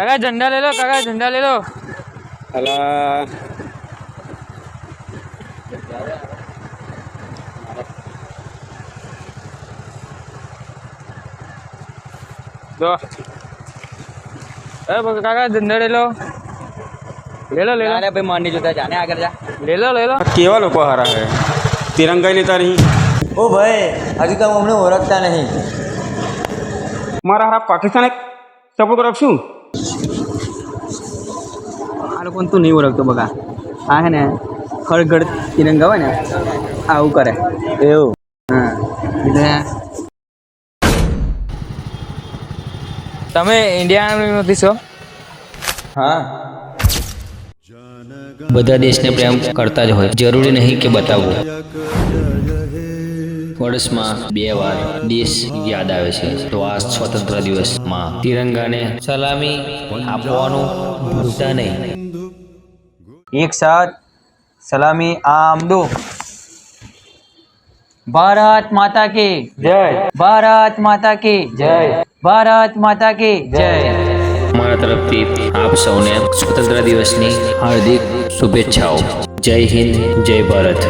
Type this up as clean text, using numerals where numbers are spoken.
काका झंडा ले लो, काका झंडा ले लो। अला दो काका झंडा ले लो, ले लो ले लो। अरे भाई मारनी जोता जाने आगे जा। ले लो ले लो। केवा लोग हारा है तिरंगा ही लेता नहीं ओ भाई अभी तो हमने ओळखता नहीं। मारा हारा पाकिस्तान एक सपोर्ट करશું આ લોકો તું નહીં ઓળખતો બગા આ હે ને ખળગડ તિરંગા હોય ને આવું કરે એવું હા એટલે તમે ઇન્ડિયામાંથી છો? હા બધા દેશને પ્રેમ કરતા જ હોય, જરૂરી નહીં કે બતાવવું. વર્ષમાં 2 વાર દેશ યાદ આવે છે, તો આ સ્વતંત્ર દિવસમાં તિરંગાને સલામી આપવાનું ભૂલતા નહીં. एक साथ सलामी आम दो। भारत माता की जय, भारत माता की जय, भारत माता की जय. અમારા તરફથી આપ સૌને સ્વતંત્ર દિવસની હાર્દિક શુભેચ્છાઓ. જય હિન્દ, જય ભારત.